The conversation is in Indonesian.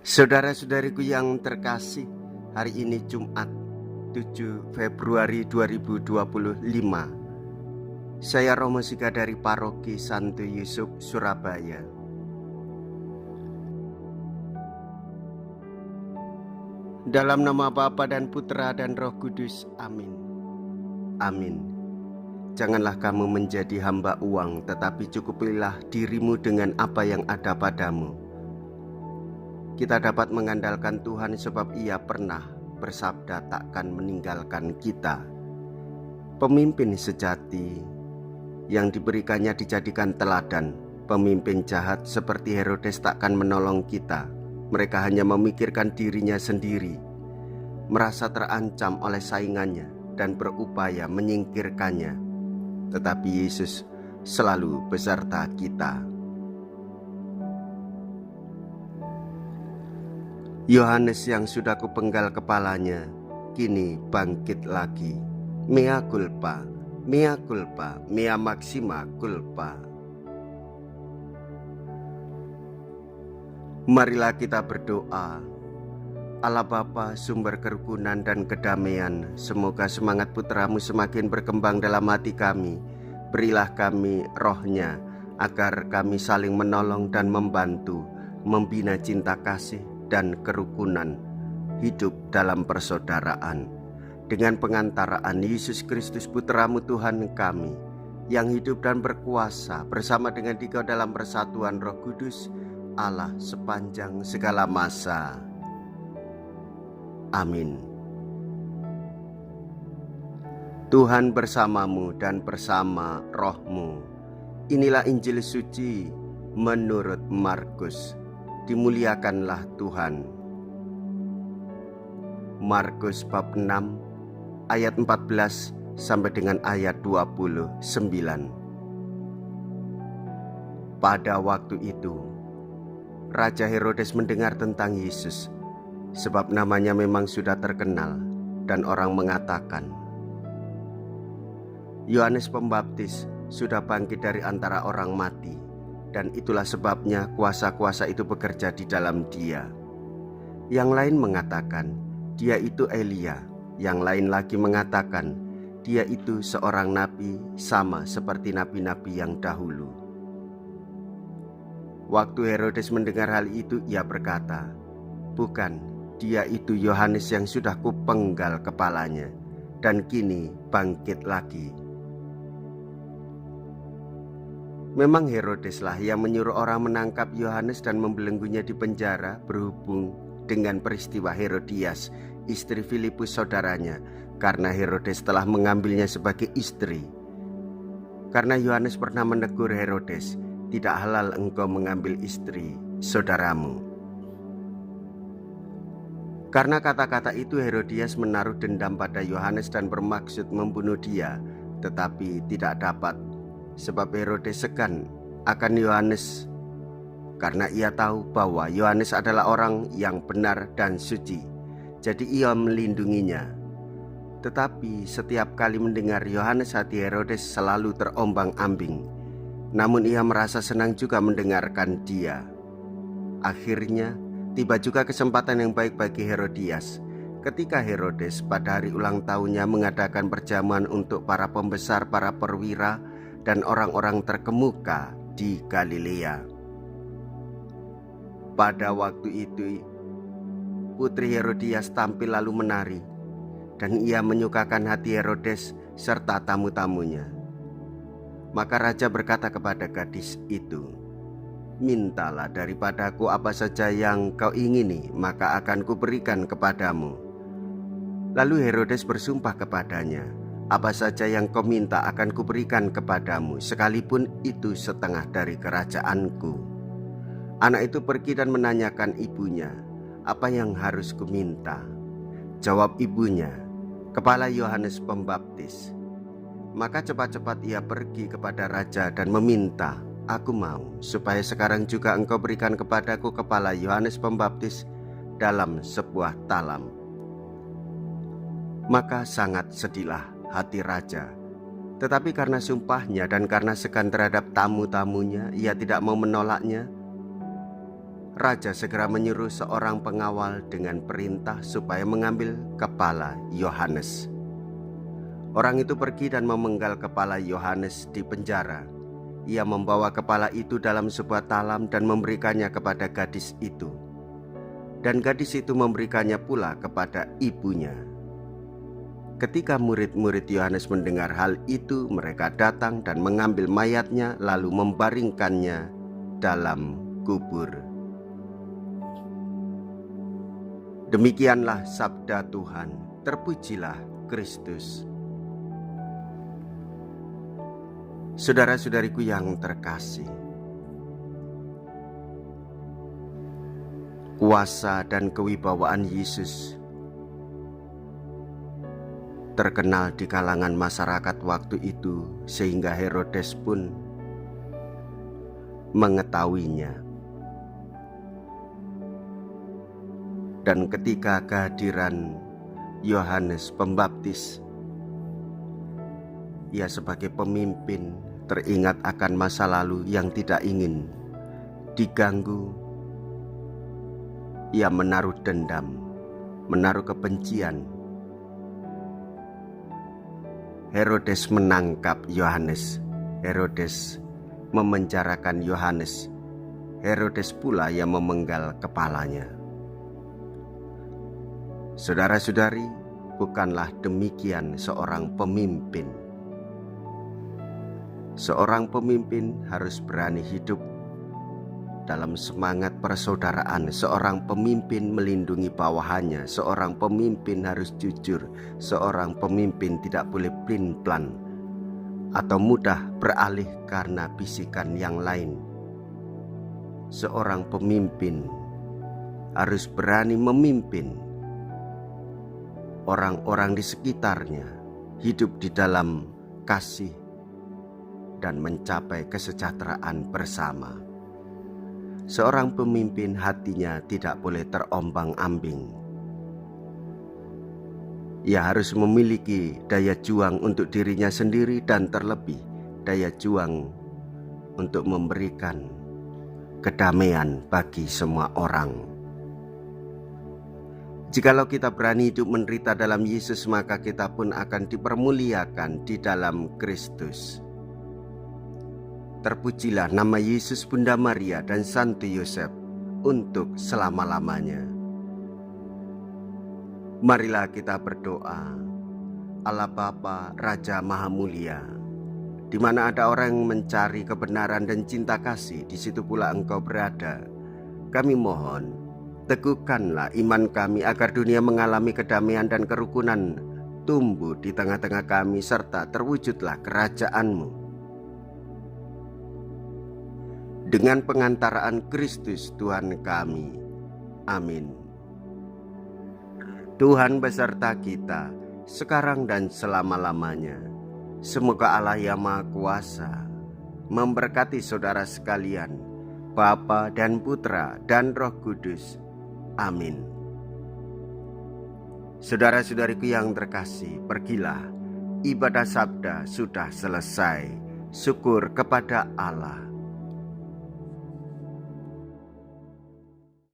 Saudara-saudariku yang terkasih, hari ini Jumat 7 Februari 2025. Saya Romo Sika dari Paroki Santo Yusuf, Surabaya. Dalam nama Bapa dan Putra dan Roh Kudus, amin. Amin. Janganlah kamu menjadi hamba uang, tetapi cukupilah dirimu dengan apa yang ada padamu. Kita dapat mengandalkan Tuhan sebab Ia pernah bersabda takkan meninggalkan kita. Pemimpin sejati yang diberikannya dijadikan teladan. Pemimpin jahat seperti Herodes takkan menolong kita. Mereka hanya memikirkan dirinya sendiri, merasa terancam oleh saingannya dan berupaya menyingkirkannya. Tetapi Yesus selalu beserta kita. Yohanes yang sudah kupenggal kepalanya, kini bangkit lagi. Mea culpa, mea culpa, mea maxima culpa. Marilah kita berdoa. Allah Bapa, sumber kerukunan dan kedamaian, semoga semangat putramu semakin berkembang dalam hati kami. Berilah kami rohnya, agar kami saling menolong dan membantu, membina cinta kasih dan kerukunan, hidup dalam persaudaraan. Dengan pengantaraan Yesus Kristus Putramu Tuhan kami, yang hidup dan berkuasa bersama dengan Dikau dalam persatuan Roh Kudus, Allah sepanjang segala masa. Amin. Tuhan bersamamu dan bersama rohmu. Inilah Injil suci menurut Markus. Dimuliakanlah Tuhan. Markus bab 6 ayat 14 sampai dengan ayat 29. Pada waktu itu, Raja Herodes mendengar tentang Yesus, sebab namanya memang sudah terkenal, dan orang mengatakan, Yohanes Pembaptis sudah bangkit dari antara orang mati, dan itulah sebabnya kuasa-kuasa itu bekerja di dalam dia. Yang lain mengatakan, dia itu Elia. Yang lain lagi mengatakan, dia itu seorang nabi sama seperti nabi-nabi yang dahulu. Waktu Herodes mendengar hal itu, ia berkata, bukan, dia itu Yohanes yang sudah kupenggal kepalanya, dan kini bangkit lagi. Memang Herodeslah yang menyuruh orang menangkap Yohanes dan membelenggunya di penjara berhubung dengan peristiwa Herodias, istri Filipus saudaranya, karena Herodes telah mengambilnya sebagai istri. Karena Yohanes pernah menegur Herodes, tidak halal engkau mengambil istri saudaramu. Karena kata-kata itu Herodias menaruh dendam pada Yohanes dan bermaksud membunuh dia, tetapi tidak dapat. Sebab Herodes segan akan Yohanes, karena ia tahu bahwa Yohanes adalah orang yang benar dan suci. Jadi ia melindunginya. Tetapi setiap kali mendengar Yohanes, hati Herodes selalu terombang-ambing. Namun ia merasa senang juga mendengarkan dia. Akhirnya tiba juga kesempatan yang baik bagi Herodias, ketika Herodes pada hari ulang tahunnya mengadakan perjamuan untuk para pembesar, para perwira, dan orang-orang terkemuka di Galilea. Pada waktu itu, putri Herodias tampil lalu menari, dan ia menyukakan hati Herodes serta tamu-tamunya. Maka raja berkata kepada gadis itu, mintalah daripadaku apa saja yang kau ingini, maka akan kuberikan kepadamu. Lalu Herodes bersumpah kepadanya, apa saja yang kau minta akan kuberikan kepadamu, sekalipun itu setengah dari kerajaanku. Anak itu pergi dan menanyakan ibunya, apa yang harus kuminta? Jawab ibunya, kepala Yohanes Pembaptis. Maka cepat-cepat ia pergi kepada raja dan meminta, aku mau supaya sekarang juga engkau berikan kepadaku kepala Yohanes Pembaptis dalam sebuah talam. Maka sangat sedihlah hati raja. Tetapi karena sumpahnya dan karena segan terhadap tamu-tamunya, ia tidak mau menolaknya. raja segera menyuruh seorang pengawal dengan perintah supaya mengambil kepala Yohanes. Orang itu pergi dan memenggal kepala Yohanes di penjara. Ia membawa kepala itu dalam sebuah talam dan memberikannya kepada gadis itu. Dan gadis itu memberikannya pula kepada ibunya. Ketika murid-murid Yohanes mendengar hal itu, mereka datang dan mengambil mayatnya lalu membaringkannya dalam kubur. Demikianlah sabda Tuhan. Terpujilah Kristus. Saudara-saudariku yang terkasih, kuasa dan kewibawaan Yesus terkenal di kalangan masyarakat waktu itu, sehingga Herodes pun mengetahuinya. Dan ketika kehadiran Yohanes Pembaptis, ia sebagai pemimpin teringat akan masa lalu yang tidak ingin diganggu. Ia menaruh dendam, menaruh kebencian. Herodes menangkap Yohanes. Herodes memenjarakan Yohanes. Herodes pula yang memenggal kepalanya. Saudara-saudari, bukanlah demikian seorang pemimpin. Seorang pemimpin harus berani hidup dalam semangat persaudaraan. Seorang pemimpin melindungi bawahannya. Seorang pemimpin harus jujur. Seorang pemimpin tidak boleh plin-plan atau mudah beralih karena bisikan yang lain. Seorang pemimpin harus berani memimpin orang-orang di sekitarnya hidup di dalam kasih dan mencapai kesejahteraan bersama. Seorang pemimpin hatinya tidak boleh terombang-ambing. Ia harus memiliki daya juang untuk dirinya sendiri dan terlebih daya juang untuk memberikan kedamaian bagi semua orang. Jikalau kita berani hidup menderita dalam Yesus, maka kita pun akan dipermuliakan di dalam Kristus. Terpujilah nama Yesus, Bunda Maria, dan Santo Yosef untuk selama-lamanya. Marilah kita berdoa. Allah Bapa, Raja Maha Mulia, di mana ada orang yang mencari kebenaran dan cinta kasih, di situ pula Engkau berada. Kami mohon, teguhkanlah iman kami agar dunia mengalami kedamaian dan kerukunan tumbuh di tengah-tengah kami, serta terwujudlah kerajaan-Mu. Dengan pengantaraan Kristus Tuhan kami. Amin. Tuhan beserta kita, sekarang dan selama-lamanya. Semoga Allah yang Maha Kuasa memberkati saudara sekalian, Bapa dan Putra dan Roh Kudus. Amin. Saudara-saudariku yang terkasih, pergilah. Ibadah sabda sudah selesai. Syukur kepada Allah.